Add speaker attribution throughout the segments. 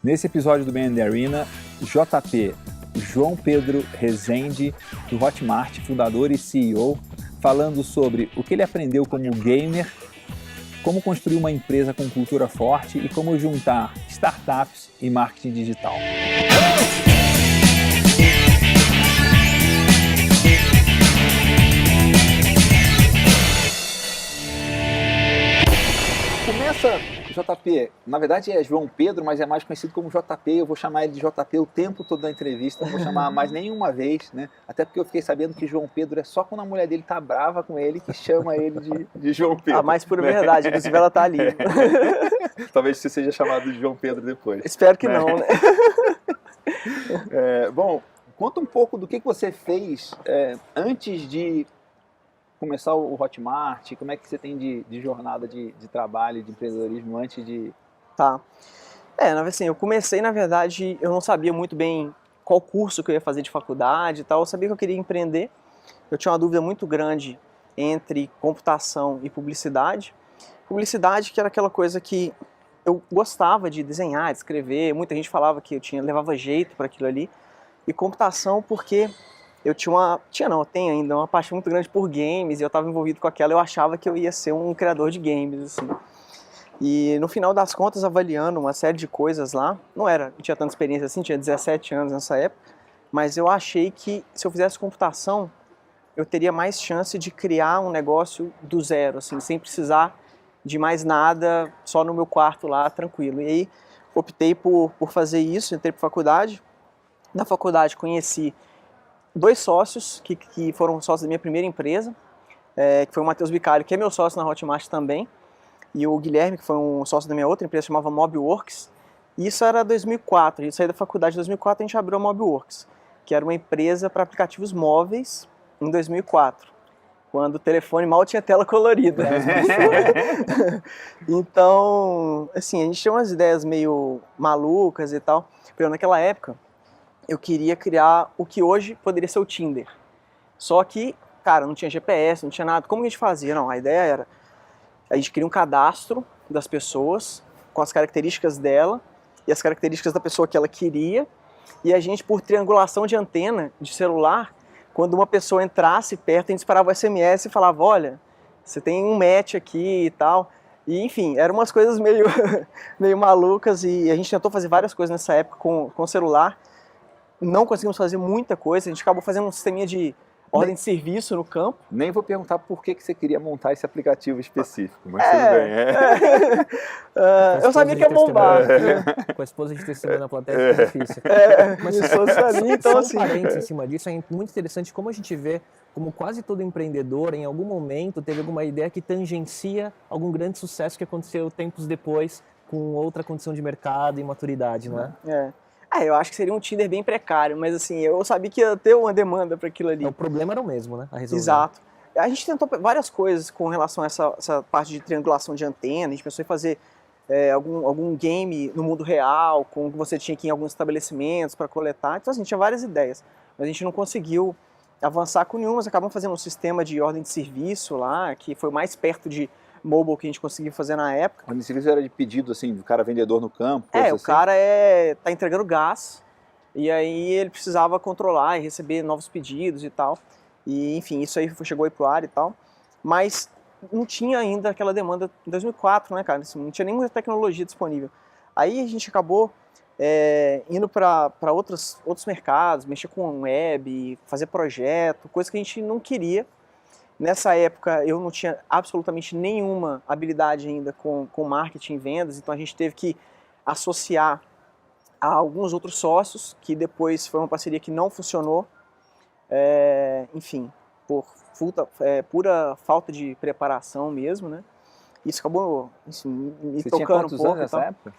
Speaker 1: Nesse episódio do Man in the Arena, JP, João Pedro Rezende, do Hotmart, fundador e CEO, falando sobre o que ele aprendeu como gamer, como construir uma empresa com cultura forte e como juntar startups e marketing digital. Começa, JP, na verdade é João Pedro, mas é mais conhecido como JP, eu vou chamar ele de JP o tempo todo da entrevista, não vou chamar mais nenhuma vez, né? Até porque eu fiquei sabendo que João Pedro é só quando a mulher dele tá brava com ele que chama ele de João Pedro.
Speaker 2: Ah, mais por verdade, inclusive ela tá ali.
Speaker 1: Talvez você seja chamado de João Pedro depois.
Speaker 2: Espero que não, né?
Speaker 1: Bom, conta um pouco do que você fez antes de começar o Hotmart, como é que você tem de jornada de trabalho, de empreendedorismo antes de...
Speaker 2: Tá. Assim, eu comecei, na verdade, eu não sabia muito bem qual curso que eu ia fazer de faculdade e tal, eu sabia que eu queria empreender, eu tinha uma dúvida muito grande entre computação e publicidade. Publicidade que era aquela coisa que eu gostava de desenhar, de escrever, muita gente falava que eu levava jeito para aquilo ali, e computação porque eu eu tenho ainda uma paixão muito grande por games, e eu estava envolvido com aquela, eu achava que eu ia ser um criador de games, assim. E no final das contas, avaliando uma série de coisas lá, não tinha tanta experiência assim, tinha 17 anos nessa época, mas eu achei que se eu fizesse computação, eu teria mais chance de criar um negócio do zero, assim, sem precisar de mais nada, só no meu quarto lá, tranquilo. E aí, optei por fazer isso, entrei para faculdade. Na faculdade conheci dois sócios que foram sócios da minha primeira empresa, que foi o Matheus Bicalho, que é meu sócio na Hotmart também, e o Guilherme, que foi um sócio da minha outra empresa, chamava Mobworks. E isso era 2004, a gente saiu da faculdade em 2004, a gente abriu a Mobworks, que era uma empresa para aplicativos móveis em 2004, quando o telefone mal tinha tela colorida. Então, assim, a gente tinha umas ideias meio malucas e tal. Porque naquela época, eu queria criar o que hoje poderia ser o Tinder. Só que, cara, não tinha GPS, não tinha nada. Como que a gente fazia? Não, a ideia era, a gente cria um cadastro das pessoas, com as características dela, e as características da pessoa que ela queria, e a gente, por triangulação de antena de celular, quando uma pessoa entrasse perto, a gente disparava o SMS e falava, olha, você tem um match aqui e tal. E, enfim, eram umas coisas meio, meio malucas, e a gente tentou fazer várias coisas nessa época com o celular. Não conseguimos fazer muita coisa, a gente acabou fazendo um sisteminha de ordem de serviço no campo.
Speaker 1: Nem vou perguntar por que você queria montar esse aplicativo específico, mas tudo bem.
Speaker 2: Eu sabia que ia bombar.
Speaker 3: Com a esposa de testemunha na plateia é difícil.
Speaker 2: Mas então, assim...
Speaker 3: Só um parênteses em cima disso, é muito interessante como a gente vê como quase todo empreendedor, em algum momento, teve alguma ideia que tangencia algum grande sucesso que aconteceu tempos depois com outra condição de mercado e maturidade, não é?
Speaker 2: Eu acho que seria um Tinder bem precário, mas assim, eu sabia que ia ter uma demanda para aquilo ali.
Speaker 3: O problema era o mesmo, né? A resolver.
Speaker 2: Exato. A gente tentou várias coisas com relação a essa parte de triangulação de antena, a gente pensou em fazer algum game no mundo real, com que você tinha que ir em alguns estabelecimentos para coletar, então assim, tinha várias ideias, mas a gente não conseguiu avançar com nenhuma, acabamos fazendo um sistema de ordem de serviço lá, que foi mais perto de mobile que a gente conseguiu fazer na época.
Speaker 1: Quando esse serviço era de pedido, assim, do cara vendedor no campo?
Speaker 2: O
Speaker 1: assim?
Speaker 2: cara tá entregando gás, e aí ele precisava controlar e receber novos pedidos e tal. E, enfim, isso aí chegou aí pro ar e tal. Mas não tinha ainda aquela demanda em 2004, né, cara? Não tinha nenhuma tecnologia disponível. Aí a gente acabou indo para outros mercados, mexer com web, fazer projeto, coisa que a gente não queria. Nessa época eu não tinha absolutamente nenhuma habilidade ainda com marketing e vendas, então a gente teve que associar a alguns outros sócios, que depois foi uma parceria que não funcionou, enfim, por pura falta de preparação mesmo, né? Isso acabou assim, me
Speaker 1: Você
Speaker 2: tocando
Speaker 1: tinha quantos
Speaker 2: um pouco.
Speaker 1: anos nessa época?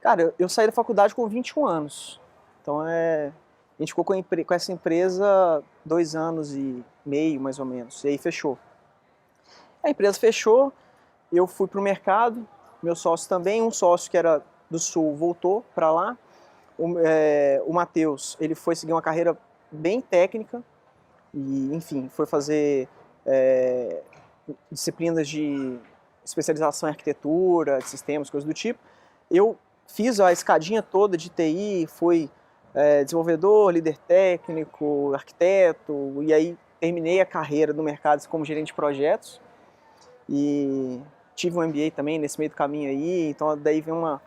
Speaker 2: Cara, eu saí da faculdade com 21 anos, então a gente ficou com essa empresa 2 anos e meio, mais ou menos, e aí fechou. A empresa fechou, eu fui para o mercado, meu sócio também, um sócio que era do Sul voltou para lá. O Matheus, ele foi seguir uma carreira bem técnica, e enfim, foi fazer disciplinas de especialização em arquitetura, de sistemas, coisas do tipo. Eu fiz a escadinha toda de TI, fui desenvolvedor, líder técnico, arquiteto, e aí terminei a carreira no mercado como gerente de projetos e tive um MBA também nesse meio do caminho aí, então daí vem uma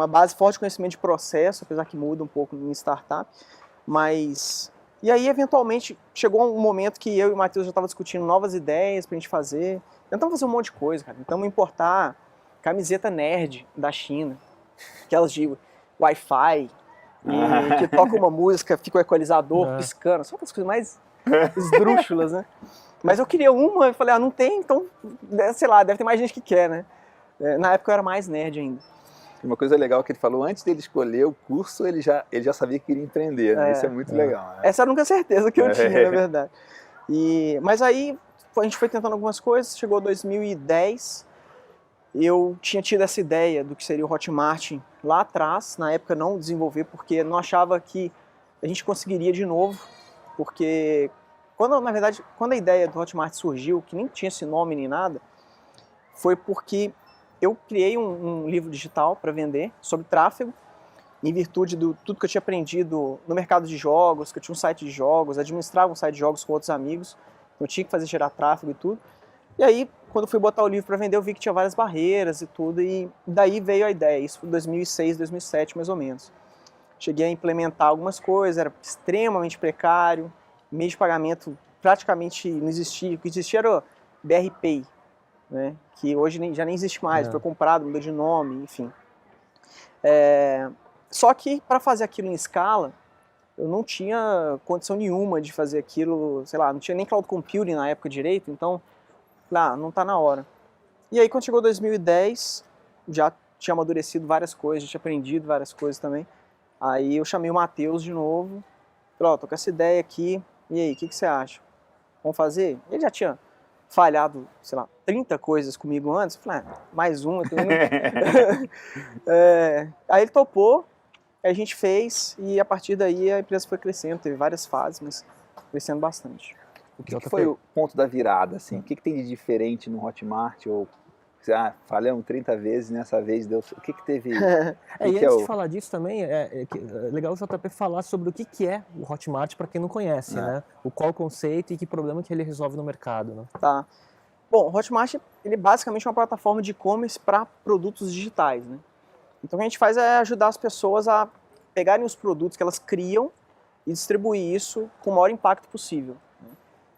Speaker 2: base forte de conhecimento de processo, apesar que muda um pouco em startup, mas... E aí, eventualmente, chegou um momento que eu e o Matheus já estavam discutindo novas ideias pra gente fazer. Tentamos fazer um monte de coisa, cara. Tentamos importar camiseta nerd da China, aquelas de Wi-Fi, que toca uma música, fica o equalizador piscando, só as coisas mais esdrúxulas, né? Mas eu queria uma, eu falei, não tem, então, sei lá, deve ter mais gente que quer, né? Na época eu era mais nerd ainda.
Speaker 1: Uma coisa legal que ele falou, antes dele escolher o curso, ele já sabia que queria empreender, né? Isso é muito legal. Né?
Speaker 2: Essa era a única certeza que eu tinha, na verdade. Mas aí a gente foi tentando algumas coisas, chegou 2010, eu tinha tido essa ideia do que seria o Hotmart lá atrás, na época não desenvolver, porque não achava que a gente conseguiria de novo, porque na verdade, quando a ideia do Hotmart surgiu, que nem tinha esse nome nem nada, foi porque eu criei um livro digital para vender sobre tráfego, em virtude de tudo que eu tinha aprendido no mercado de jogos, que eu tinha um site de jogos, administrava um site de jogos com outros amigos, então eu tinha que fazer gerar tráfego e tudo. E aí, quando eu fui botar o livro para vender, eu vi que tinha várias barreiras e tudo, e daí veio a ideia, isso foi em 2006, 2007 mais ou menos. Cheguei a implementar algumas coisas, era extremamente precário, meio de pagamento praticamente não existia, o que existia era o BRPay, né, que hoje já nem existe mais, foi comprado, mudou de nome, enfim. Só que para fazer aquilo em escala, eu não tinha condição nenhuma de fazer aquilo, sei lá, não tinha nem cloud computing na época direito, então, não está na hora. E aí quando chegou 2010, já tinha amadurecido várias coisas, já tinha aprendido várias coisas também, aí eu chamei o Matheus de novo, falei, tô com essa ideia aqui, e aí, o que você acha? Vamos fazer? Ele já tinha falhado, sei lá, 30 coisas comigo antes, eu falei, mais uma. Aí ele topou, a gente fez e a partir daí a empresa foi crescendo, teve várias fases, mas crescendo bastante.
Speaker 1: O que foi o ponto da virada, assim? O que tem de diferente no Hotmart? Ou, falhamos 30 vezes, nessa vez deu... O que teve...
Speaker 3: E antes de falar disso também, é legal o JP falar sobre o que é o Hotmart para quem não conhece, né? Qual o conceito e que problema que ele resolve no mercado, né?
Speaker 2: Tá. Bom, o Hotmart, ele é basicamente uma plataforma de e-commerce para produtos digitais, né? Então o que a gente faz é ajudar as pessoas a pegarem os produtos que elas criam e distribuir isso com o maior impacto possível, né?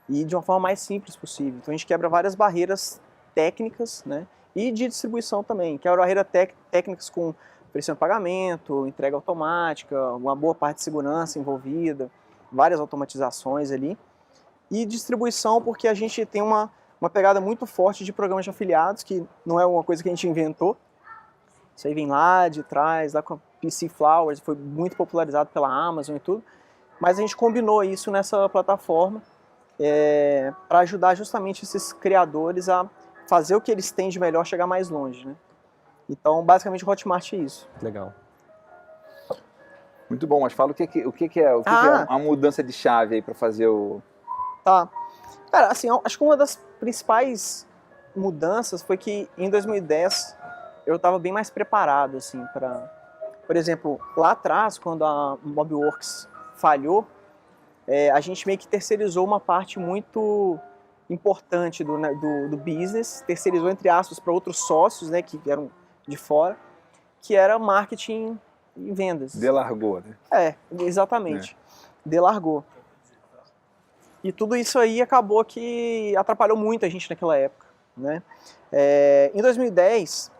Speaker 2: E de uma forma mais simples possível. Então a gente quebra várias barreiras técnicas, né? E de distribuição também, quebra barreiras técnicas com pressão de pagamento, entrega automática, uma boa parte de segurança envolvida, várias automatizações ali. E distribuição porque a gente tem uma pegada muito forte de programas de afiliados, que não é uma coisa que a gente inventou. Isso aí vem lá de trás, lá com a PC Flowers, foi muito popularizado pela Amazon e tudo. Mas a gente combinou isso nessa plataforma para ajudar justamente esses criadores a fazer o que eles têm de melhor chegar mais longe, né? Então, basicamente, o Hotmart é isso.
Speaker 3: Legal.
Speaker 1: Muito bom, mas fala o que é a mudança de chave aí para fazer o...
Speaker 2: Tá. Cara, assim, acho que uma das principais mudanças foi que em 2010 eu estava bem mais preparado, assim, para... Por exemplo, lá atrás, quando a Mobworks falhou, a gente meio que terceirizou uma parte muito importante do business, terceirizou, entre aspas, para outros sócios, né, que eram de fora, que era marketing e vendas.
Speaker 1: Delargou, né?
Speaker 2: Exatamente. Delargou. E tudo isso aí acabou que atrapalhou muito a gente naquela época, né? Em 2010,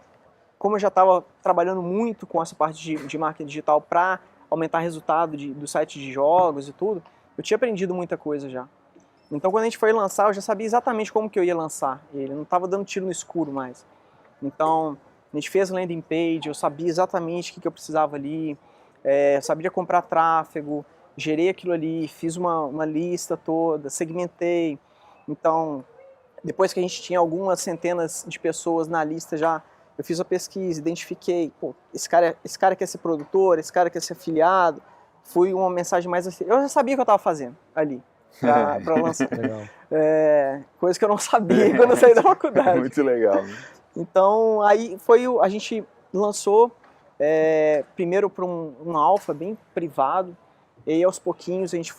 Speaker 2: como eu já estava trabalhando muito com essa parte de marketing digital para aumentar o resultado do site de jogos e tudo, eu tinha aprendido muita coisa já. Então, quando a gente foi lançar, eu já sabia exatamente como que eu ia lançar ele, não estava dando tiro no escuro mais. Então, a gente fez landing page, eu sabia exatamente o que eu precisava ali, sabia comprar tráfego, gerei aquilo ali, fiz uma lista toda, segmentei. Então, depois que a gente tinha algumas centenas de pessoas na lista já, eu fiz a pesquisa, identifiquei, esse cara quer ser produtor, esse cara quer ser afiliado, fui uma mensagem mais assim, eu já sabia o que eu estava fazendo ali. Para lançar. Coisa que eu não sabia quando eu saí da faculdade.
Speaker 1: Muito legal. Né?
Speaker 2: Então, aí a gente lançou primeiro para um alpha bem privado, e aí aos pouquinhos a gente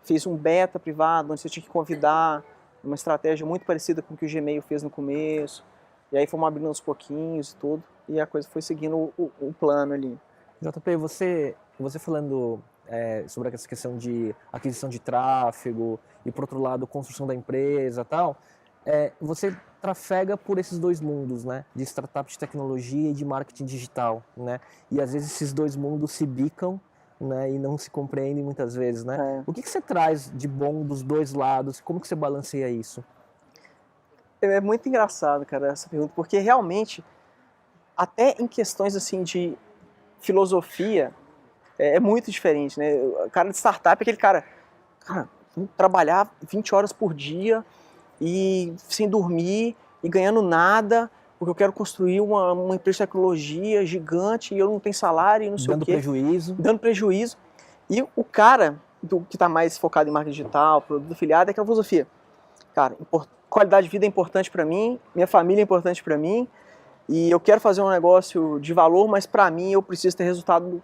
Speaker 2: fez um beta privado, onde você tinha que convidar, uma estratégia muito parecida com o que o Gmail fez no começo, e aí fomos abrindo aos pouquinhos e tudo, e a coisa foi seguindo o plano ali.
Speaker 3: JP, você falando sobre essa questão de aquisição de tráfego e, por outro lado, construção da empresa e tal, você trafega por esses dois mundos, né? De startup de tecnologia e de marketing digital, né? E às vezes esses dois mundos se bicam, né? E não se compreendem muitas vezes, né? O que você traz de bom dos dois lados? Como que você balanceia isso?
Speaker 2: É muito engraçado, cara, essa pergunta, porque realmente, até em questões assim de filosofia, é muito diferente, né? O cara de startup é aquele cara, trabalhar 20 horas por dia e sem dormir e ganhando nada, porque eu quero construir uma empresa de tecnologia gigante e eu não tenho salário e não sei o quê. Dando prejuízo. E o cara que está mais focado em marketing digital, produto afiliado, é aquela filosofia. Cara, qualidade de vida é importante para mim, minha família é importante para mim, e eu quero fazer um negócio de valor, mas para mim eu preciso ter resultado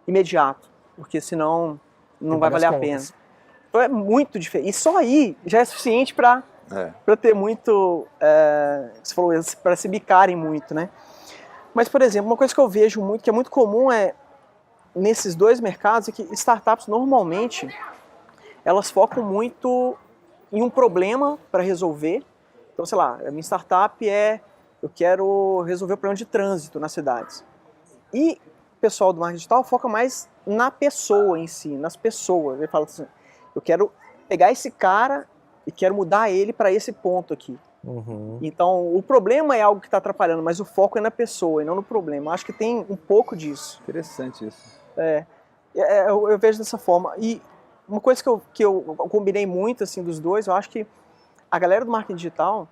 Speaker 2: imediato, porque senão não vai valer a pena. Então é muito diferente. E só aí já é suficiente para ter muito, você falou, para se bicarem muito, né? Mas, por exemplo, uma coisa que eu vejo muito, que é muito comum nesses dois mercados, é que startups normalmente, elas focam muito em um problema para resolver. Então, sei lá, a minha startup eu quero resolver o problema de trânsito nas cidades. E o pessoal do marketing digital foca mais na pessoa em si, nas pessoas. Ele fala assim, eu quero pegar esse cara e quero mudar ele para esse ponto aqui.
Speaker 3: Uhum.
Speaker 2: Então, o problema é algo que está atrapalhando, mas o foco é na pessoa e não no problema. Acho que tem um pouco disso.
Speaker 1: Interessante isso.
Speaker 2: Eu vejo dessa forma. E uma coisa que eu combinei muito assim, dos dois, eu acho que a galera do marketing digital,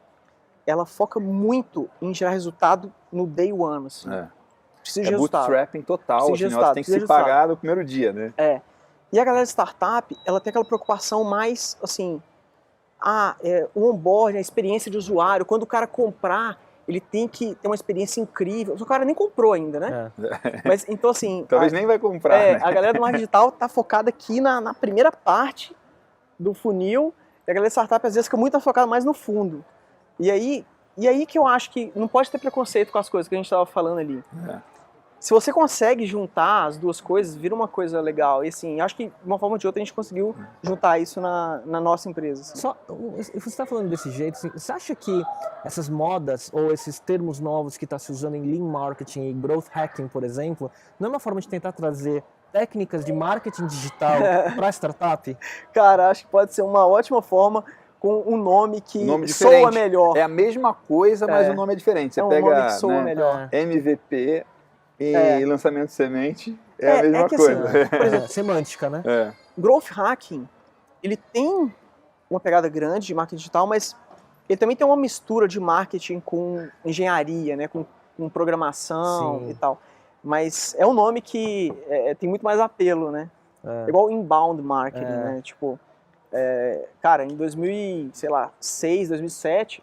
Speaker 2: ela foca muito em gerar resultado no day one. Assim. Precisa de resultado.
Speaker 1: Bootstrapping total, assim, ela tem que se pagar no primeiro dia, né?
Speaker 2: E a galera de startup, ela tem aquela preocupação mais, assim, o onboarding, a experiência de usuário, quando o cara comprar, ele tem que ter uma experiência incrível. O cara nem comprou ainda, né? Mas, então, assim...
Speaker 1: Talvez nem vai comprar, né?
Speaker 2: A galera do marketing digital tá focada aqui na primeira parte do funil, e a galera de startup, às vezes, fica muito focada mais no fundo. E aí que eu acho que não pode ter preconceito com as coisas que a gente estava falando ali. Se você consegue juntar as duas coisas, vira uma coisa legal. E assim, acho que de uma forma ou de outra a gente conseguiu juntar isso na nossa empresa. Assim.
Speaker 3: Você está falando desse jeito, assim, você acha que essas modas ou esses termos novos que está se usando em Lean Marketing e Growth Hacking, por exemplo, não é uma forma de tentar trazer técnicas de marketing digital para a startup?
Speaker 2: Cara, acho que pode ser uma ótima forma com um nome que soa melhor.
Speaker 1: É a mesma coisa, mas o nome é diferente. Você pega
Speaker 2: nome que soa melhor.
Speaker 1: MVP... E lançamento de semente a mesma coisa.
Speaker 2: Assim, por exemplo,
Speaker 3: semântica, né?
Speaker 2: Growth Hacking, ele tem uma pegada grande de marketing digital, mas ele também tem uma mistura de marketing com engenharia, né? Com programação e tal. Mas é um nome que tem muito mais apelo, né? Igual inbound marketing, né? Tipo, cara, em 2006, 2007...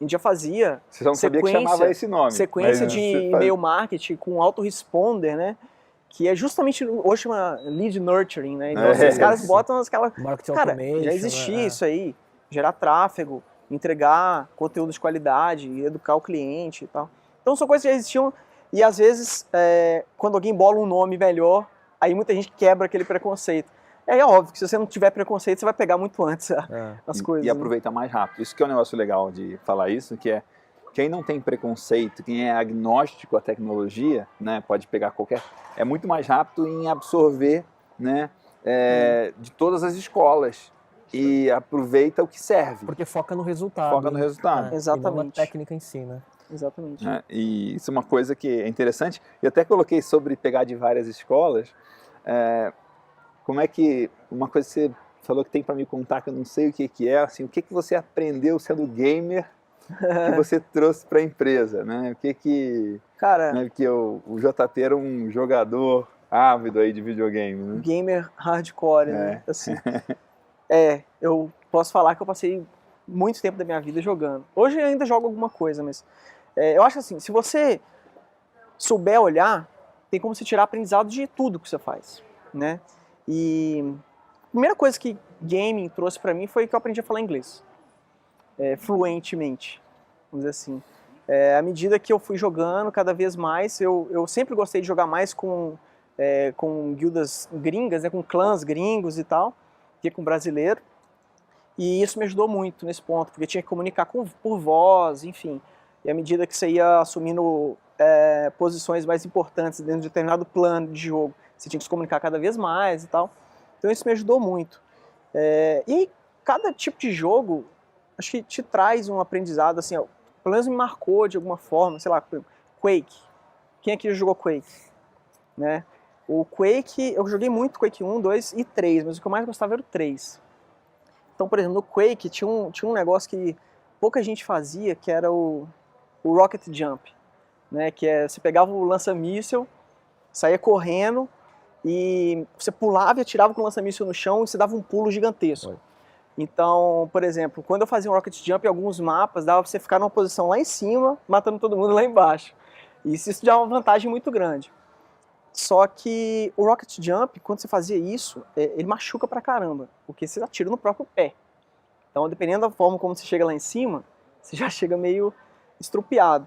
Speaker 2: A gente já fazia
Speaker 1: Você só não sabia que chamava esse nome.
Speaker 2: Sequência de e-mail marketing com autoresponder, né? Que é justamente, hoje chama lead nurturing, né? Então, esses caras botam aquela... Cara, já existia isso aí. Gerar tráfego, entregar conteúdo de qualidade, educar o cliente e tal. Então, são coisas que já existiam. E, às vezes, quando alguém bola um nome melhor, aí muita gente quebra aquele preconceito. É óbvio que se você não tiver preconceito, você vai pegar muito antes as coisas.
Speaker 1: E aproveita mais rápido. Isso que é um negócio legal de falar isso, que é quem não tem preconceito, quem é agnóstico à tecnologia, né, pode pegar qualquer... É muito mais rápido em absorver, né, de todas as escolas. E aproveita o que serve.
Speaker 3: Porque foca no resultado.
Speaker 1: Foca no resultado.
Speaker 2: Exatamente.
Speaker 3: E não na técnica em si, né?
Speaker 2: Exatamente.
Speaker 1: E isso é uma coisa que é interessante. Eu até coloquei sobre pegar de várias escolas... Como é que, uma coisa que você falou que tem para me contar, que eu não sei o que é, assim, o que você aprendeu sendo gamer que você trouxe para a empresa, né?
Speaker 2: Cara,
Speaker 1: né, porque o JP era um jogador ávido aí de videogame, né?
Speaker 2: Gamer hardcore, né? Assim, eu posso falar que eu passei muito tempo da minha vida jogando. Hoje eu ainda jogo alguma coisa, mas eu acho assim, se você souber olhar, tem como você tirar aprendizado de tudo que você faz, né? E a primeira coisa que gaming trouxe para mim foi que eu aprendi a falar inglês, fluentemente, vamos dizer assim. À medida que eu fui jogando cada vez mais, eu sempre gostei de jogar mais com guildas gringas, né, com clãs gringos e tal, que com brasileiro. E isso me ajudou muito nesse ponto, porque eu tinha que comunicar por voz, enfim. E à medida que você ia assumindo posições mais importantes dentro de determinado plano de jogo, você tinha que se comunicar cada vez mais e tal. Então isso me ajudou muito. E aí, cada tipo de jogo, acho que te traz um aprendizado, assim, ó, pelo menos me marcou de alguma forma, sei lá, Quake. Quem aqui já jogou Quake? Né? O Quake, eu joguei muito Quake 1, 2 e 3, mas o que eu mais gostava era o 3. Então, por exemplo, no Quake tinha um negócio que pouca gente fazia, que era o Rocket Jump, né? Que você pegava o lança-míssil, saía correndo e você pulava e atirava com o lança-míssil no chão e você dava um pulo gigantesco. Então, por exemplo, quando eu fazia um Rocket Jump em alguns mapas, dava pra você ficar numa posição lá em cima, matando todo mundo lá embaixo. E isso dava uma vantagem muito grande. Só que o Rocket Jump, quando você fazia isso, ele machuca pra caramba, porque você atira no próprio pé. Então, dependendo da forma como você chega lá em cima, você já chega meio estrupiado.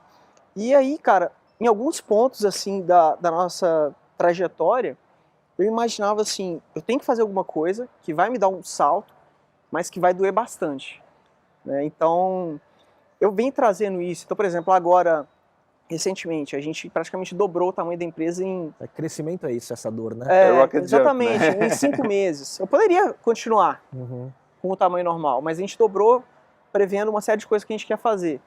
Speaker 2: E aí, cara, em alguns pontos assim da nossa trajetória, eu imaginava assim, eu tenho que fazer alguma coisa que vai me dar um salto, mas que vai doer bastante, né? Então, eu venho trazendo isso. Então, por exemplo, agora, recentemente, a gente praticamente dobrou o tamanho da empresa em...
Speaker 3: Crescimento é isso, essa dor, né?
Speaker 2: Exatamente, jump, né? Em 5 meses. Eu poderia continuar com o tamanho normal, mas a gente dobrou prevendo uma série de coisas que a gente quer fazer.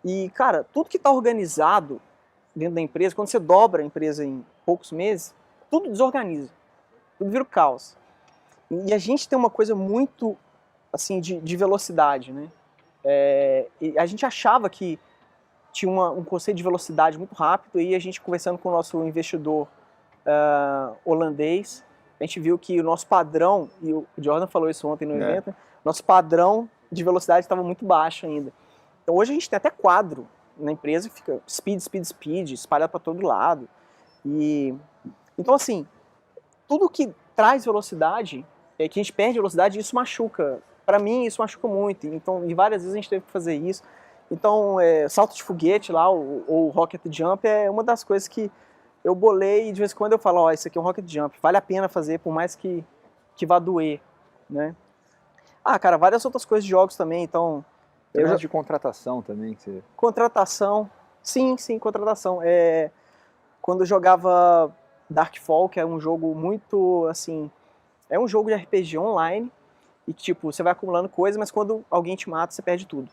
Speaker 2: E, cara, tudo que está organizado dentro da empresa, quando você dobra a empresa em poucos meses, tudo desorganiza, tudo vira o caos. E a gente tem uma coisa muito, assim, de velocidade, né? E a gente achava que tinha um conceito de velocidade muito rápido, e a gente conversando com o nosso investidor holandês, a gente viu que o nosso padrão, e o Jordan falou isso ontem no evento, nosso padrão de velocidade estava muito baixo ainda. Então hoje a gente tem até quadro na empresa que fica speed, espalhado para todo lado. Então assim, tudo que traz velocidade, que a gente perde velocidade, isso machuca. Para mim isso machuca muito, então e várias vezes a gente teve que fazer isso. Então salto de foguete lá, ou Rocket Jump, é uma das coisas que eu bolei e de vez em quando eu falo, ó, isso aqui é um Rocket Jump, vale a pena fazer, por mais que vá doer, né? Ah, cara, várias outras coisas de jogos também, então...
Speaker 1: De contratação também?
Speaker 2: Contratação, sim, contratação. Quando eu jogava Darkfall, que é um jogo muito, assim... É um jogo de RPG online, e tipo, você vai acumulando coisas, mas quando alguém te mata, você perde tudo.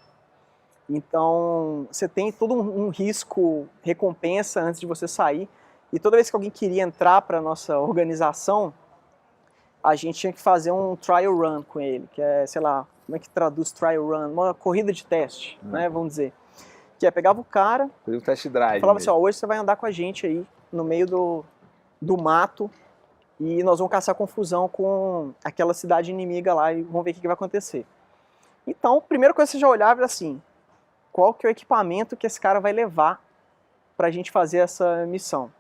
Speaker 2: Então, você tem todo um risco, recompensa antes de você sair, e toda vez que alguém queria entrar para a nossa organização, a gente tinha que fazer um trial run com ele, que é, sei lá, como é que traduz trial run? Uma corrida de teste, né, vamos dizer. Que pegava o cara,
Speaker 1: um test drive,
Speaker 2: falava assim, ó, hoje você vai andar com a gente aí, no meio do mato, e nós vamos caçar confusão com aquela cidade inimiga lá, e vamos ver o que vai acontecer. Então, a primeira coisa que você já olhava era assim, qual que é o equipamento que esse cara vai levar pra gente fazer essa missão?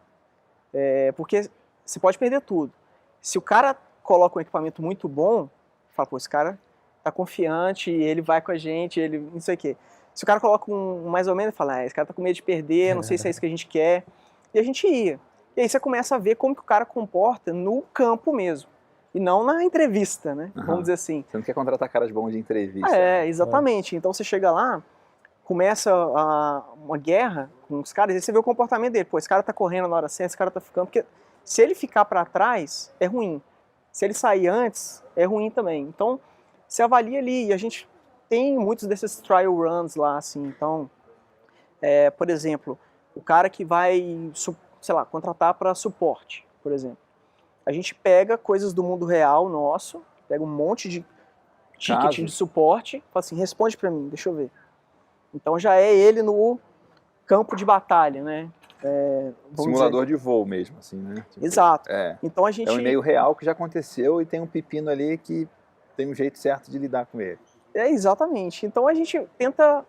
Speaker 2: Porque você pode perder tudo. Se o cara coloca um equipamento muito bom, fala, pô, esse cara tá confiante, ele vai com a gente, ele não sei o quê. Se o cara coloca um mais ou menos, fala, esse cara tá com medo de perder, não sei se é isso que a gente quer. E a gente ia. E aí você começa a ver como que o cara comporta no campo mesmo. E não na entrevista, né? Vamos dizer assim.
Speaker 1: Você não quer contratar caras bons de entrevista.
Speaker 2: Exatamente. Então você chega lá, começa uma guerra com os caras, e você vê o comportamento dele. Pô, esse cara tá correndo na hora certa, esse cara tá ficando... Porque se ele ficar para trás, é ruim. Se ele sair antes, é ruim também. Então, você avalia ali. E a gente tem muitos desses trial runs lá, assim. Então, por exemplo, o cara que vai, sei lá, contratar para suporte, por exemplo. A gente pega coisas do mundo real nosso, pega um monte de ticket de suporte, fala assim, responde para mim, deixa eu ver. Então já é ele no campo de batalha, né?
Speaker 1: Simulador de voo mesmo, assim, né? Tipo,
Speaker 2: exato. Então a gente...
Speaker 1: É um e-mail real que já aconteceu e tem um pepino ali que tem um jeito certo de lidar com ele.
Speaker 2: Exatamente. Então a gente tenta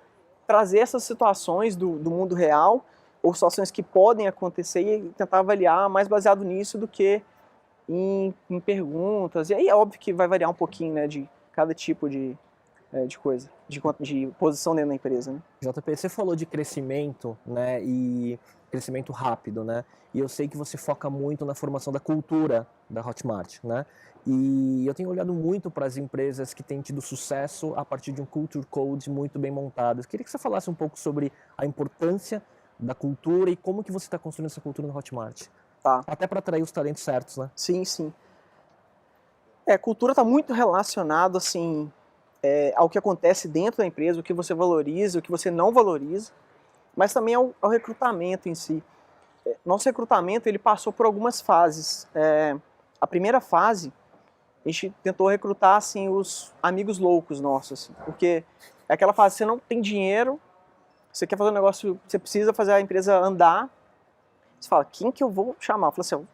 Speaker 2: trazer essas situações do mundo real, ou situações que podem acontecer e tentar avaliar mais baseado nisso do que em perguntas. E aí é óbvio que vai variar um pouquinho, né, de cada tipo de coisa, de posição dentro da empresa, né?
Speaker 3: JP, você falou de crescimento, né, e crescimento rápido, né? E eu sei que você foca muito na formação da cultura da Hotmart, né? E eu tenho olhado muito para as empresas que têm tido sucesso a partir de um culture code muito bem montado. Eu queria que você falasse um pouco sobre a importância da cultura e como que você está construindo essa cultura na Hotmart.
Speaker 2: Tá.
Speaker 3: Até para atrair os talentos certos, né?
Speaker 2: Sim, sim. Cultura está muito relacionado, assim, ao que acontece dentro da empresa, o que você valoriza, o que você não valoriza, mas também ao recrutamento em si. Nosso recrutamento, ele passou por algumas fases. A primeira fase, a gente tentou recrutar, assim, os amigos loucos nossos, assim, porque é aquela fase, você não tem dinheiro, você quer fazer um negócio, você precisa fazer a empresa andar, você fala, quem que eu vou chamar? Eu falo assim,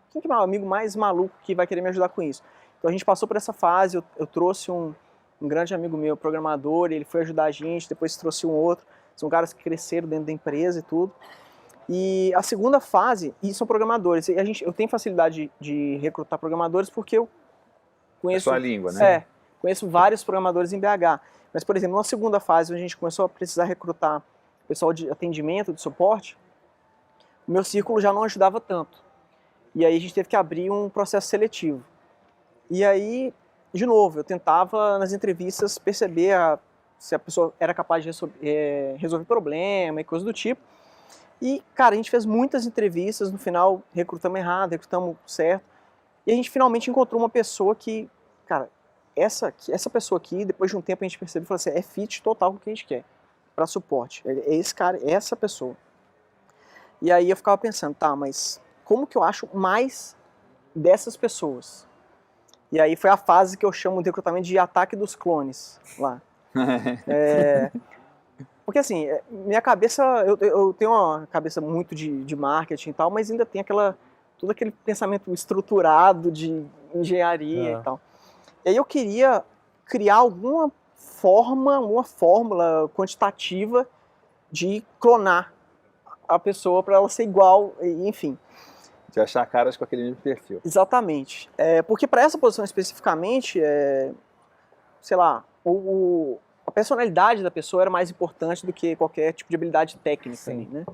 Speaker 2: quem que é meu amigo mais maluco que vai querer me ajudar com isso? Então a gente passou por essa fase, eu trouxe um grande amigo meu, programador, ele foi ajudar a gente, depois trouxe um outro, são caras que cresceram dentro da empresa e tudo. E a segunda fase, e são programadores, e eu tenho facilidade de recrutar programadores porque eu conheço...
Speaker 1: É sua língua, né?
Speaker 2: Conheço vários programadores em BH. Mas, por exemplo, na segunda fase, onde a gente começou a precisar recrutar pessoal de atendimento, de suporte, o meu círculo já não ajudava tanto. E aí a gente teve que abrir um processo seletivo. E aí, de novo, eu tentava nas entrevistas perceber se a pessoa era capaz de resolver problema e coisa do tipo. E, cara, a gente fez muitas entrevistas, no final recrutamos errado, recrutamos certo. E a gente finalmente encontrou uma pessoa que, cara, essa pessoa aqui, depois de um tempo a gente percebeu e falou assim, é fit total com o que a gente quer para suporte. É esse cara, é essa pessoa. E aí eu ficava pensando, tá, mas como que eu acho mais dessas pessoas? E aí foi a fase que eu chamo de recrutamento de ataque dos clones lá. Porque assim, minha cabeça, eu tenho uma cabeça muito de marketing e tal, mas ainda tem todo aquele pensamento estruturado de engenharia e tal. E aí eu queria criar alguma fórmula quantitativa de clonar a pessoa para ela ser igual, enfim.
Speaker 1: De achar caras com aquele mesmo perfil.
Speaker 2: Exatamente. Porque para essa posição especificamente, sei lá, a personalidade da pessoa era mais importante do que qualquer tipo de habilidade técnica. Ali, né?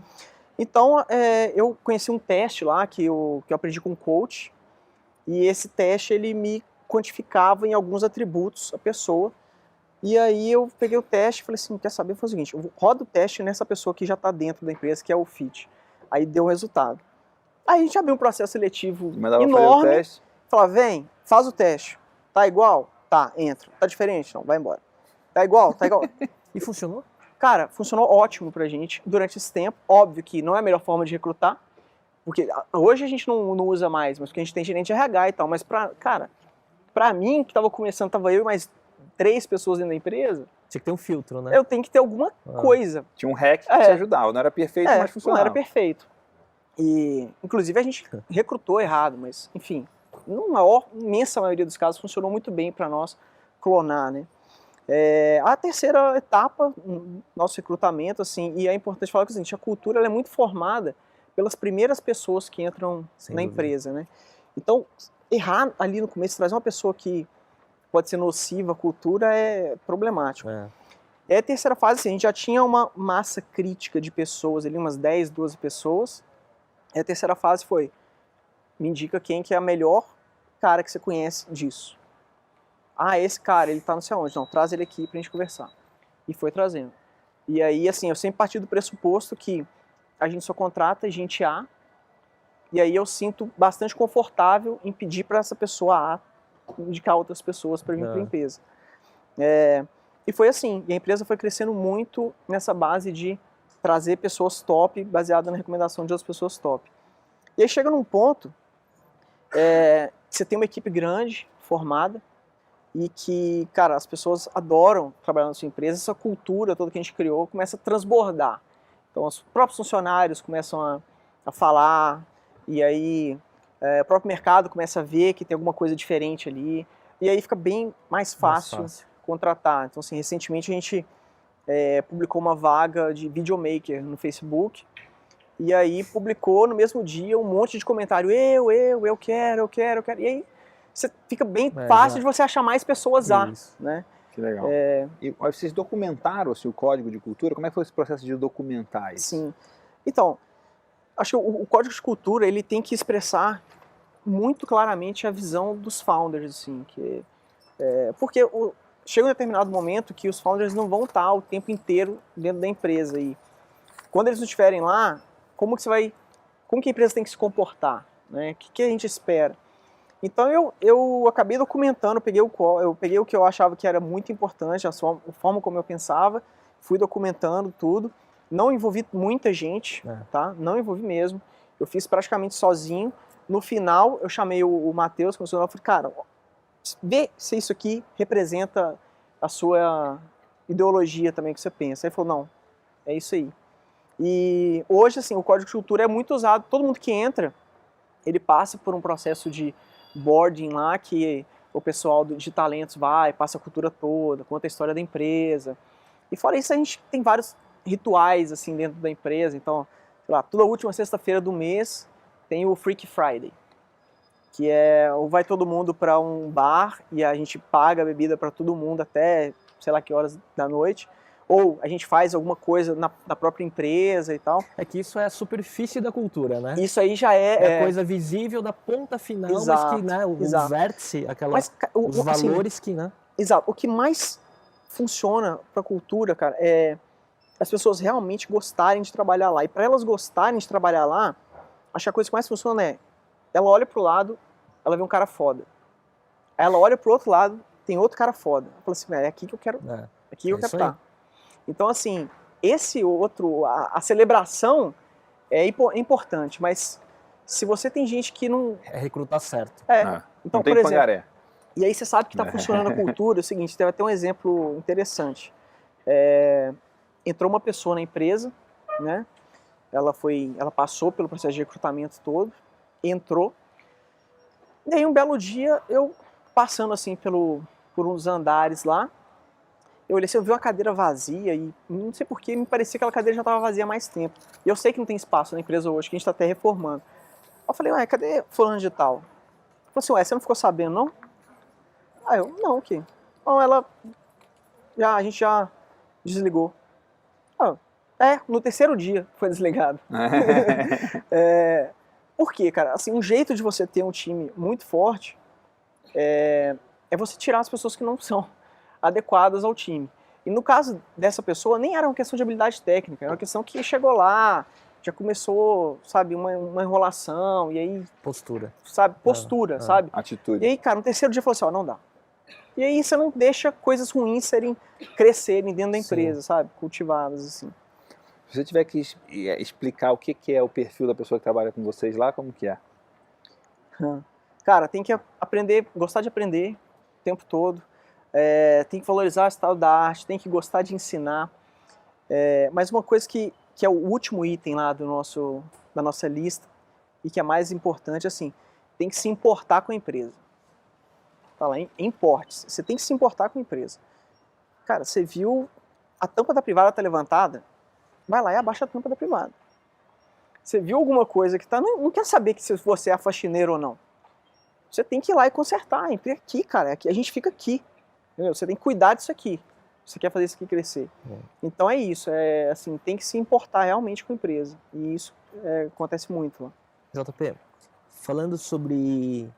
Speaker 2: Então, eu conheci um teste lá que eu aprendi com um coach, e esse teste ele me quantificava em alguns atributos a pessoa. E aí eu peguei o teste e falei assim, quer saber? Eu falei o seguinte, eu rodo o teste nessa pessoa que já está dentro da empresa, que é o fit. Aí deu o resultado. Aí a gente abriu um processo seletivo enorme, falava, vem, faz o teste. Tá igual? Tá, entra. Tá diferente? Não, vai embora. Tá igual? Tá igual.
Speaker 3: E funcionou?
Speaker 2: Cara, funcionou ótimo pra gente durante esse tempo. Óbvio que não é a melhor forma de recrutar, porque hoje a gente não usa mais, mas porque a gente tem gerente de RH e tal, mas pra mim, que tava começando, tava eu e mais 3 pessoas dentro da empresa.
Speaker 3: Tinha que ter um filtro, né?
Speaker 2: Eu tenho que ter alguma coisa.
Speaker 1: Tinha um hack que te ajudava, não era perfeito, mas funcionava.
Speaker 2: Não era perfeito. E, inclusive, a gente recrutou errado, mas, enfim, na imensa maioria dos casos funcionou muito bem para nós clonar, né? A terceira etapa, nosso recrutamento, assim, e é importante falar que assim, a cultura ela é muito formada pelas primeiras pessoas que entram na empresa, né? Então, errar ali no começo, trazer uma pessoa que pode ser nociva à cultura é problemático. E a terceira fase, assim, a gente já tinha uma massa crítica de pessoas, ali, umas 10, 12 pessoas. E a terceira fase foi, me indica quem que é a melhor cara que você conhece disso. Ah, esse cara, ele tá não sei aonde. Não, traz ele aqui pra gente conversar. E foi trazendo. E aí, assim, eu sempre parti do pressuposto que a gente só contrata gente A, e aí eu sinto bastante confortável em pedir para essa pessoa A indicar outras pessoas para vir para a empresa. E foi assim, e a empresa foi crescendo muito nessa base de trazer pessoas top, baseada na recomendação de outras pessoas top. E aí chega num ponto, você tem uma equipe grande, formada, e que, cara, as pessoas adoram trabalhar na sua empresa, essa cultura toda que a gente criou começa a transbordar. Então os próprios funcionários começam a falar, e aí o próprio mercado começa a ver que tem alguma coisa diferente ali, e aí fica bem mais fácil contratar. Então, assim, recentemente a gente publicou uma vaga de videomaker no Facebook, E aí publicou no mesmo dia um monte de comentário, eu quero. E aí você fica bem fácil de você achar mais pessoas né?
Speaker 1: Que legal. E vocês documentaram assim, o código de cultura? Como é que foi esse processo de documentar isso?
Speaker 2: Sim. Então, acho que o código de cultura ele tem que expressar muito claramente a visão dos founders, assim, porque chega um determinado momento que os founders não vão estar o tempo inteiro dentro da empresa e quando eles não estiverem lá, como que a empresa tem que se comportar, né? O que a gente espera? Então eu acabei documentando, eu peguei o que eu achava que era muito importante, a forma como eu pensava, fui documentando tudo, não envolvi muita gente, tá? Não envolvi mesmo, eu fiz praticamente sozinho. No final, eu chamei o Matheus, que eu falei, cara, vê se isso aqui representa a sua ideologia também que você pensa. Aí ele falou, não, é isso aí. E hoje, assim, o código de cultura é muito usado, todo mundo que entra, ele passa por um processo de boarding lá, que o pessoal de talentos passa a cultura toda, conta a história da empresa. E fora isso, a gente tem vários rituais, assim, dentro da empresa. Então, sei lá, toda última sexta-feira do mês tem o Freak Friday, que vai todo mundo para um bar e a gente paga a bebida para todo mundo até, sei lá que horas da noite. Ou a gente faz alguma coisa na própria empresa e tal.
Speaker 3: É que isso é a superfície da cultura, né?
Speaker 2: Isso aí já
Speaker 3: é a coisa visível da ponta final,
Speaker 2: exato,
Speaker 3: mas que, né, o vértice, os valores assim, que, né?
Speaker 2: Exato. O que mais funciona para a cultura, cara, é as pessoas realmente gostarem de trabalhar lá. E para elas gostarem de trabalhar lá, acho que a coisa que mais funciona ela olha pro lado, ela vê um cara foda. Aí ela olha pro outro lado, tem outro cara foda. Ela fala assim, é aqui que eu quero, aqui eu quero estar. Então, assim, a celebração é importante, mas se você tem gente que não...
Speaker 3: É recrutar certo.
Speaker 2: Então,
Speaker 1: não tem
Speaker 2: por exemplo,
Speaker 1: pangaré.
Speaker 2: E aí você sabe que está funcionando a cultura, é o seguinte, teve até um exemplo interessante. Entrou uma pessoa na empresa, né? Ela passou pelo processo de recrutamento todo, entrou, e aí um belo dia, eu passando assim por uns andares lá, eu olhei assim, eu vi uma cadeira vazia e não sei porquê, me parecia que aquela cadeira já estava vazia há mais tempo. E eu sei que não tem espaço na empresa hoje, que a gente está até reformando. Eu falei, ué, cadê fulano de tal? Eu falei assim, ué, você não ficou sabendo, não? Aí eu, não, o quê? Então a gente já desligou. No terceiro dia foi desligado. Por quê, cara? Assim, um jeito de você ter um time muito forte é você tirar as pessoas que não são adequadas ao time. E no caso dessa pessoa, nem era uma questão de habilidade técnica, era uma questão que chegou lá, já começou, sabe, uma enrolação, e aí...
Speaker 3: Postura.
Speaker 2: Sabe, postura, sabe?
Speaker 1: Atitude.
Speaker 2: E aí, cara, no terceiro dia falou assim, não dá. E aí você não deixa coisas ruins crescerem dentro da empresa, sabe? Cultivadas, assim.
Speaker 1: Se você tiver que explicar o que é o perfil da pessoa que trabalha com vocês lá, como que é?
Speaker 2: Cara, tem que aprender, gostar de aprender o tempo todo. Tem que valorizar o estado da arte, tem que gostar de ensinar. Mas uma coisa que é o último item lá da nossa lista e que é mais importante, assim, tem que se importar com a empresa. Tá lá, importe. Você tem que se importar com a empresa. Cara, você viu a tampa da privada tá levantada? Vai lá e abaixa a tampa da privada. Você viu alguma coisa que não quer saber que se você é faxineiro ou não. Você tem que ir lá e consertar. Aqui, cara, a gente fica aqui. Entendeu? Você tem que cuidar disso aqui. Você quer fazer isso aqui crescer. Então é isso. Assim, tem que se importar realmente com a empresa. E isso acontece muito lá.
Speaker 3: JP, falando sobre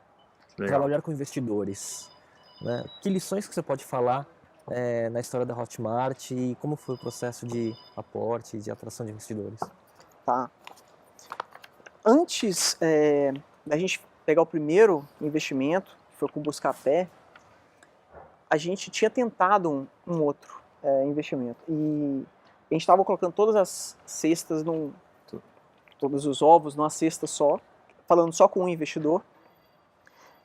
Speaker 3: trabalhar com investidores, né? Que lições que você pode falar na história da Hotmart e como foi o processo de aporte e de atração de investidores?
Speaker 2: Tá. Antes da gente pegar o primeiro investimento, que foi com o Buscapé, a gente tinha tentado um outro investimento. E a gente estava colocando todas as cestas, todos os ovos numa cesta só, falando só com um investidor.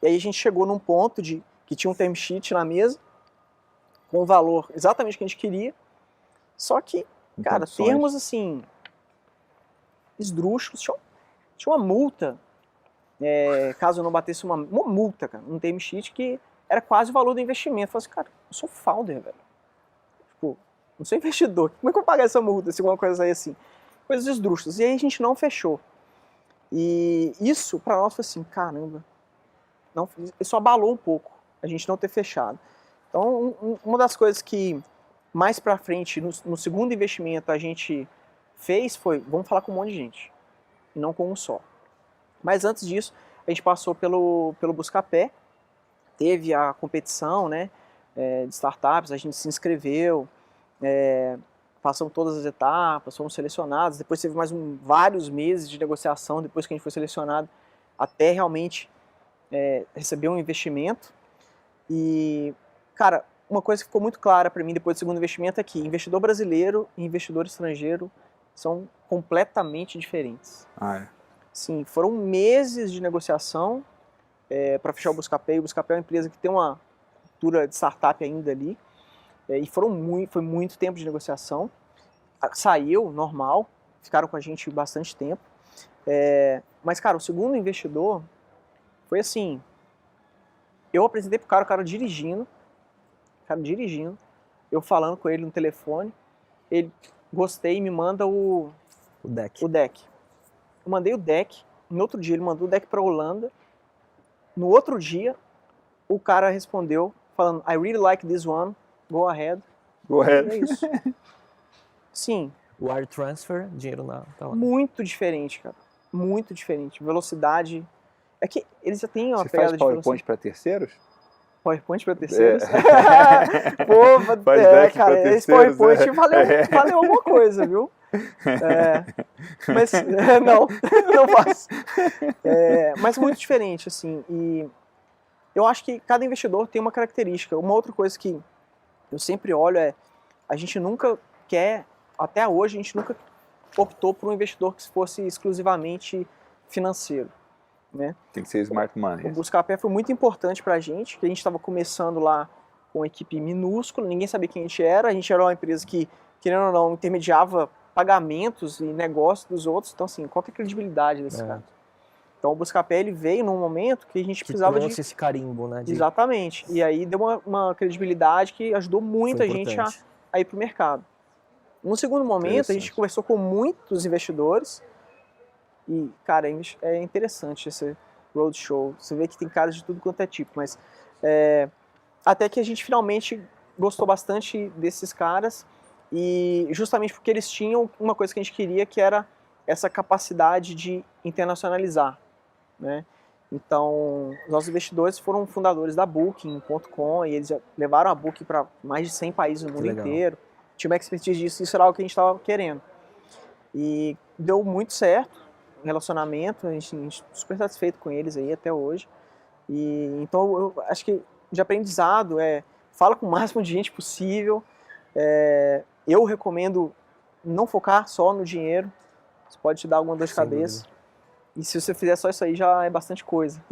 Speaker 2: E aí a gente chegou num ponto que tinha um term sheet na mesa, com o valor exatamente que a gente queria, só que, cara, termos assim, esdrúxulos, tinha uma multa, caso eu não batesse uma multa, cara, um term sheet que era quase o valor do investimento. Eu falei assim, cara, eu sou founder, velho. Tipo, não sou investidor, como é que eu vou pagar essa multa, se alguma coisa aí assim? coisas esdrúxulas. E aí a gente não fechou. E isso para nós foi assim, caramba, não, isso abalou um pouco a gente não ter fechado. Então, uma das coisas que mais para frente, no segundo investimento, a gente fez foi, vamos falar com um monte de gente, e não com um só. Mas antes disso, a gente passou pelo Buscapé, teve a competição, né, de startups, a gente se inscreveu, passamos todas as etapas, fomos selecionados, depois teve mais vários meses de negociação depois que a gente foi selecionado, até realmente receber um investimento. E, cara, uma coisa que ficou muito clara para mim depois do segundo investimento é que investidor brasileiro e investidor estrangeiro são completamente diferentes. Sim, foram meses de negociação para fechar o Buscapé. O Buscapé é uma empresa que tem uma cultura de startup ainda ali. E foi muito tempo de negociação. Saiu, normal, ficaram com a gente bastante tempo. Mas, cara, o segundo investidor foi assim, eu apresentei pro cara, o cara dirigindo, eu falando com ele no telefone, ele gostei e me manda o deck. Eu mandei o deck, no outro dia ele mandou o deck pra Holanda, no outro dia o cara respondeu falando, I really like this one, go ahead. É isso. Sim.
Speaker 3: Wire transfer, dinheiro tá lá.
Speaker 2: Muito diferente, cara. Muito diferente. Velocidade. É que eles já têm uma
Speaker 1: Você
Speaker 2: pegada
Speaker 1: faz
Speaker 2: de
Speaker 1: PowerPoint para terceiros?
Speaker 2: PowerPoint para terceiros?
Speaker 1: Pô,
Speaker 2: cara, esse PowerPoint valeu alguma coisa, viu? Mas não faço. Mas muito diferente, assim. E eu acho que cada investidor tem uma característica. Uma outra coisa que eu sempre olho a gente nunca quer, até hoje, a gente nunca optou por um investidor que fosse exclusivamente financeiro. Né?
Speaker 1: Tem que ser smart money.
Speaker 2: O Buscapé foi muito importante pra gente, que a gente estava começando lá com uma equipe minúscula, ninguém sabia quem a gente era uma empresa que, querendo ou não, intermediava pagamentos e negócios dos outros, então assim, qual que é a credibilidade desse cara? Então o Buscapé ele veio num momento que a gente precisava de
Speaker 3: esse carimbo, né?
Speaker 2: Exatamente, e aí deu uma credibilidade que ajudou muito a gente a ir pro mercado. No segundo momento, a gente conversou com muitos investidores. E, cara, é interessante esse roadshow. Você vê que tem caras de tudo quanto é tipo, mas até que a gente finalmente gostou bastante desses caras e justamente porque eles tinham uma coisa que a gente queria, que era essa capacidade de internacionalizar, né? Então, os nossos investidores foram fundadores da Booking.com e eles já levaram a Booking para mais de 100 países no mundo inteiro. Tinha uma expertise disso, isso era algo que a gente estava querendo. E deu muito certo. Relacionamento, a gente super satisfeito com eles aí até hoje. E então eu acho que de aprendizado fala com o máximo de gente possível. Eu recomendo não focar só no dinheiro, isso pode te dar alguma dor de cabeça. E se você fizer só isso aí já é bastante coisa.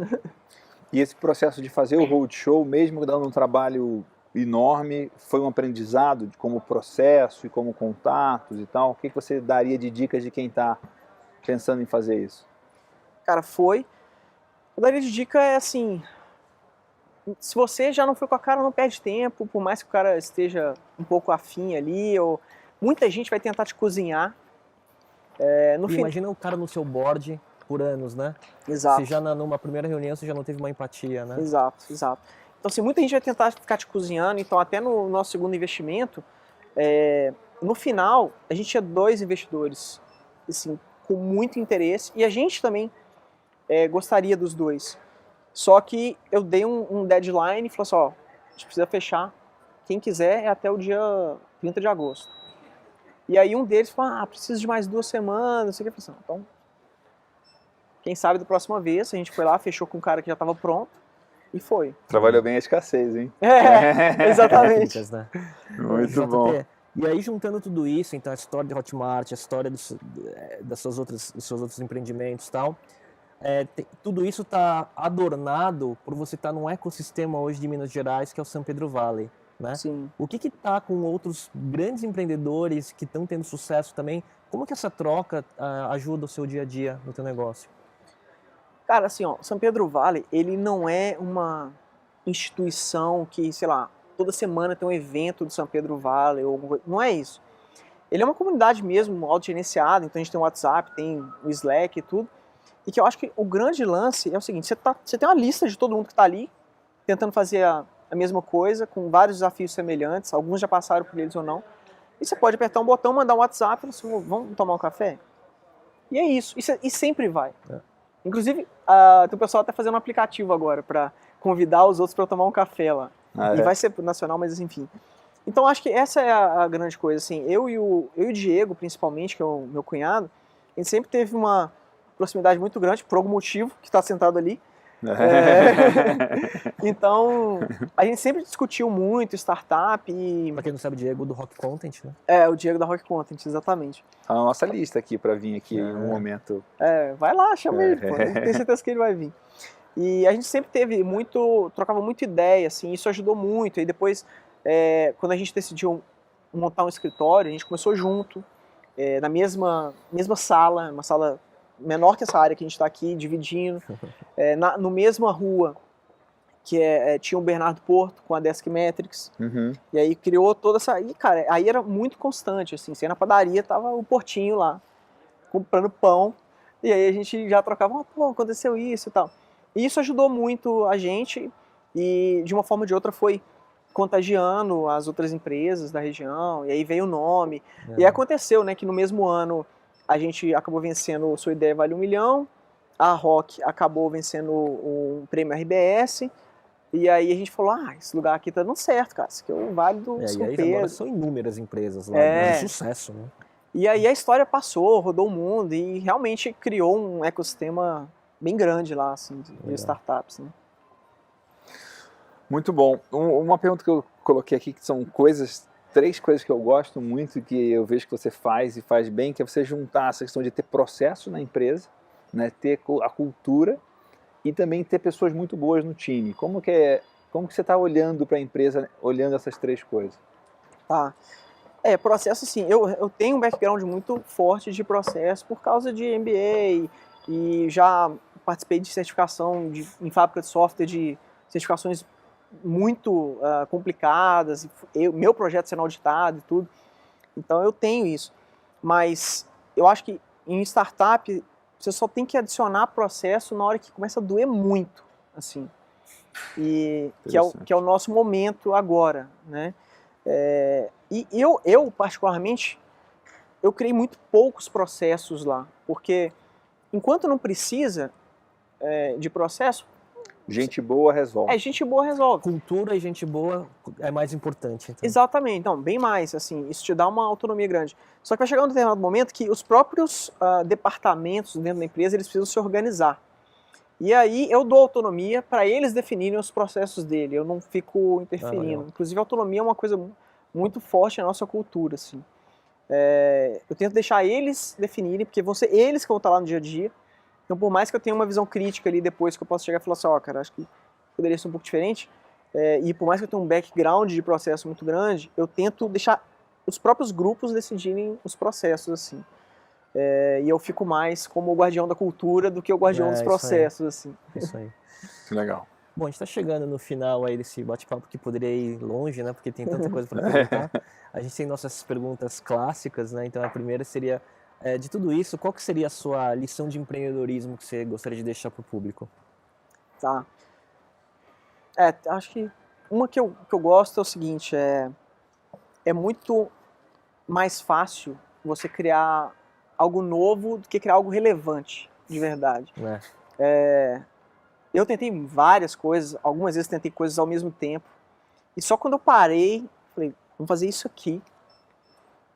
Speaker 1: E esse processo de fazer o roadshow, mesmo dando um trabalho enorme, foi um aprendizado de como processo e como contatos e tal? O que você daria de dicas de quem está pensando em fazer isso?
Speaker 2: Cara, eu daria de dica assim, se você já não foi com a cara, não perde tempo, por mais que o cara esteja um pouco afim ali, ou muita gente vai tentar te cozinhar.
Speaker 3: Imagina o cara no seu board por anos, né?
Speaker 2: Exato.
Speaker 3: Você já numa primeira reunião você já não teve uma empatia, né?
Speaker 2: Exato. Então assim, muita gente vai tentar ficar te cozinhando, então até no nosso segundo investimento, no final, a gente tinha 2 investidores, assim, com muito interesse, e a gente também gostaria dos 2. Só que eu dei um deadline e falei assim, a gente precisa fechar, quem quiser até o dia 30 de agosto. E aí um deles falou, preciso de mais 2 semanas, não sei o que. Eu falei assim, então, quem sabe da próxima vez, a gente foi lá, fechou com um cara que já estava pronto, e foi.
Speaker 1: Trabalhou bem a escassez, hein?
Speaker 2: Exatamente.
Speaker 3: Né?
Speaker 1: Muito bom.
Speaker 3: E aí, juntando tudo isso, então a história de Hotmart, a história dos seus outros empreendimentos e tal, tudo isso está adornado por você estar num ecossistema hoje de Minas Gerais, que é o São Pedro Valley, né?
Speaker 2: Sim.
Speaker 3: O que está com outros grandes empreendedores que estão tendo sucesso também? Como que essa troca ajuda o seu dia a dia no teu negócio?
Speaker 2: Cara, assim, São Pedro Valley, ele não é uma instituição que, sei lá, toda semana tem um evento do São Pedro Valley, não é isso. ele é uma comunidade mesmo, autogerenciada, então a gente tem o WhatsApp, tem o Slack e tudo, e que eu acho que o grande lance é o seguinte, você tem uma lista de todo mundo que está ali, tentando fazer a mesma coisa, com vários desafios semelhantes, alguns já passaram por eles ou não, e você pode apertar um botão, mandar um WhatsApp, e falar assim, vamos tomar um café? E é isso, e sempre vai. Inclusive, tem o pessoal até fazendo um aplicativo agora para convidar os outros para tomar um café lá. E vai ser nacional, mas enfim. Então acho que essa é a grande coisa, assim, eu e o Diego, principalmente, que é o meu cunhado, a gente sempre teve uma proximidade muito grande, por algum motivo, que está sentado ali. Então, a gente sempre discutiu muito startup e...
Speaker 3: Pra quem não sabe, o Diego do Rock Content, né?
Speaker 2: O Diego da Rock Content, exatamente.
Speaker 1: A nossa lista aqui para vir aqui em um momento.
Speaker 2: Vai lá, chama ele, pô, tenho certeza que ele vai vir. E a gente sempre trocava muito ideia, assim, isso ajudou muito. E depois, quando a gente decidiu montar um escritório, a gente começou junto, na mesma sala, uma sala menor que essa área que a gente está aqui, dividindo, no mesma rua, que tinha o Bernardo Porto com a Desk Metrics, e aí criou toda essa... E, cara, aí era muito constante, assim, você ia na padaria, tava o Portinho lá, comprando pão, e aí a gente já trocava, pô, aconteceu isso e tal. E isso ajudou muito a gente, e de uma forma ou de outra foi contagiando as outras empresas da região, e aí veio o nome, e aconteceu, né, que no mesmo ano a gente acabou vencendo o Sua Ideia Vale 1 Milhão, a Rock acabou vencendo o prêmio RBS, e aí a gente falou, esse lugar aqui tá dando certo, cara, isso aqui é o Vale do São Pedro.
Speaker 3: Agora são inúmeras empresas lá, de sucesso, né?
Speaker 2: E aí a história passou, rodou o mundo e realmente criou um ecossistema bem grande lá, assim, de startups, né?
Speaker 1: Muito bom. Uma pergunta que eu coloquei aqui, que são três coisas que eu gosto muito, que eu vejo que você faz e faz bem, que é você juntar essa questão de ter processo na empresa, né, ter a cultura e também ter pessoas muito boas no time. Como que você está olhando para a empresa, olhando essas três coisas?
Speaker 2: Processo, assim, eu tenho um background muito forte de processo por causa de MBA e já participei de certificação em fábrica de software, de certificações muito complicadas, meu projeto sendo auditado e tudo, então eu tenho isso, mas eu acho que em startup você só tem que adicionar processo na hora que começa a doer muito, assim, e que é o nosso momento agora, né? E eu particularmente, eu criei muito poucos processos lá, porque enquanto não precisa de processo,
Speaker 1: gente boa resolve.
Speaker 2: Gente boa resolve.
Speaker 3: Cultura e gente boa é mais importante. Então.
Speaker 2: Exatamente, então, bem mais, assim, isso te dá uma autonomia grande. Só que vai chegar um determinado momento que os próprios departamentos dentro da empresa, eles precisam se organizar. E aí eu dou autonomia para eles definirem os processos dele, eu não fico interferindo. Inclusive a autonomia é uma coisa muito forte na nossa cultura, assim. Eu tento deixar eles definirem, porque vão ser eles que vão estar lá no dia a dia. Então, por mais que eu tenha uma visão crítica ali depois, que eu possa chegar e falar assim, cara, acho que poderia ser um pouco diferente, e por mais que eu tenha um background de processo muito grande, eu tento deixar os próprios grupos decidirem os processos, assim. E eu fico mais como o guardião da cultura do que o guardião dos processos, assim.
Speaker 3: Isso aí.
Speaker 1: Que legal.
Speaker 3: Bom, a gente está chegando no final aí desse bate-papo, que poderia ir longe, né? Porque tem tanta coisa para perguntar. A gente tem nossas perguntas clássicas, né? Então a primeira seria, de tudo isso, qual que seria a sua lição de empreendedorismo que você gostaria de deixar para o público?
Speaker 2: Tá. Acho que uma que eu gosto é o seguinte, é muito mais fácil você criar algo novo do que criar algo relevante, de verdade. Eu tentei várias coisas, algumas vezes tentei coisas ao mesmo tempo, e só quando eu parei, falei, vamos fazer isso aqui,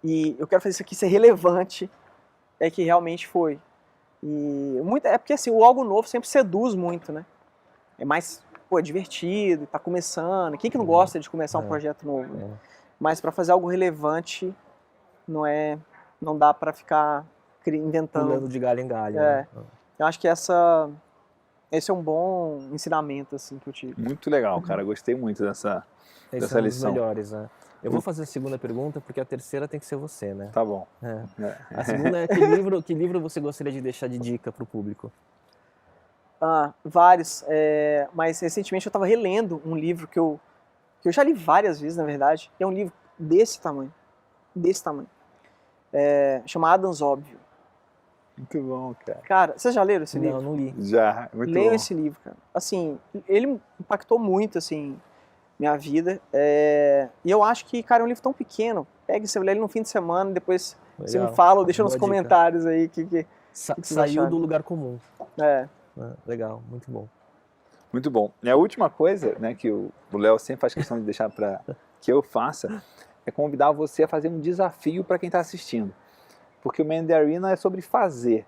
Speaker 2: e eu quero fazer isso aqui ser relevante, é que realmente foi. E porque assim, o algo novo sempre seduz muito, né? É mais, é divertido, tá começando, quem que não gosta de começar um projeto novo? Né? Mas para fazer algo relevante, não dá para ficar inventando.
Speaker 3: Pulando de galho em galho. Né?
Speaker 2: Eu acho que esse é um bom ensinamento, assim, que eu tive.
Speaker 1: Muito legal, cara. Gostei muito dessa lição.
Speaker 3: São os melhores, né? Eu vou fazer a segunda pergunta, porque a terceira tem que ser você, né?
Speaker 1: Tá bom.
Speaker 3: A segunda é, que livro você gostaria de deixar de dica para o público?
Speaker 2: Vários. Mas recentemente eu estava relendo um livro que eu já li várias vezes, na verdade. É um livro desse tamanho. Desse tamanho. chama Adams Óbvio.
Speaker 1: Muito bom, cara.
Speaker 2: Cara, vocês já leram esse livro?
Speaker 3: Não li.
Speaker 1: Já, muito
Speaker 2: Leiam
Speaker 1: bom.
Speaker 2: esse livro, cara. Assim, ele impactou muito, assim, minha vida. E eu acho que, cara, é um livro tão pequeno. Pega e você lê ele no fim de semana, depois você me
Speaker 3: Legal.
Speaker 2: fala ou deixa
Speaker 3: Boa
Speaker 2: nos
Speaker 3: dica.
Speaker 2: comentários aí que vocês
Speaker 3: Saiu
Speaker 2: acharam?
Speaker 3: do lugar comum.
Speaker 2: É.
Speaker 3: Legal, muito bom.
Speaker 1: Muito bom. E a última coisa, né, que o Léo sempre faz questão de deixar para que eu faça, é convidar você a fazer um desafio para quem está assistindo. Porque o Man in the Arena é sobre fazer.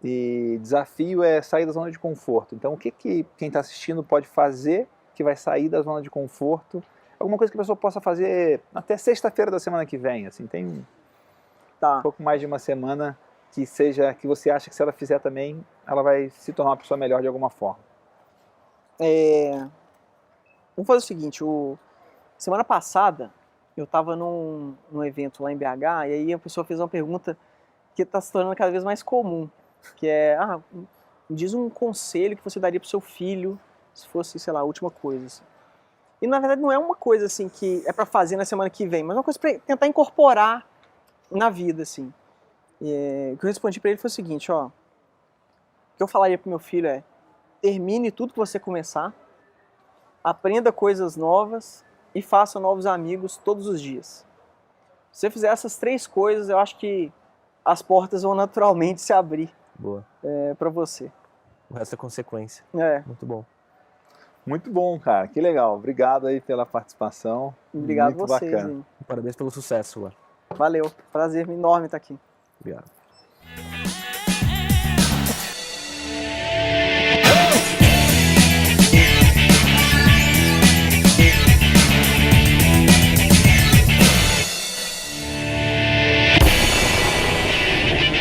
Speaker 1: E desafio é sair da zona de conforto. Então, o que quem está assistindo pode fazer que vai sair da zona de conforto? Alguma coisa que a pessoa possa fazer até sexta-feira da semana que vem. Assim, tem um
Speaker 2: Tá.
Speaker 1: pouco mais de uma semana que você acha que se ela fizer também, ela vai se tornar uma pessoa melhor de alguma forma.
Speaker 2: Vamos fazer o seguinte, semana passada eu estava num evento lá em BH e aí a pessoa fez uma pergunta que está se tornando cada vez mais comum, que é, me diz um conselho que você daria para o seu filho se fosse, sei lá, a última coisa. Assim. E na verdade não é uma coisa assim que é para fazer na semana que vem, mas uma coisa para tentar incorporar na vida, assim. O que eu respondi para ele foi o seguinte, o que eu falaria para meu filho é: termine tudo que você começar, aprenda coisas novas e faça novos amigos todos os dias. Se você fizer essas 3 coisas, eu acho que as portas vão naturalmente se abrir
Speaker 3: Boa.
Speaker 2: para você.
Speaker 3: O resto é consequência. Muito bom.
Speaker 1: Muito bom, cara. Que legal. Obrigado aí pela participação.
Speaker 2: Obrigado
Speaker 1: Muito
Speaker 2: vocês.
Speaker 1: bacana.
Speaker 2: Hein?
Speaker 3: Parabéns pelo sucesso, Léo.
Speaker 2: Valeu. Prazer enorme estar aqui.
Speaker 3: Obrigado.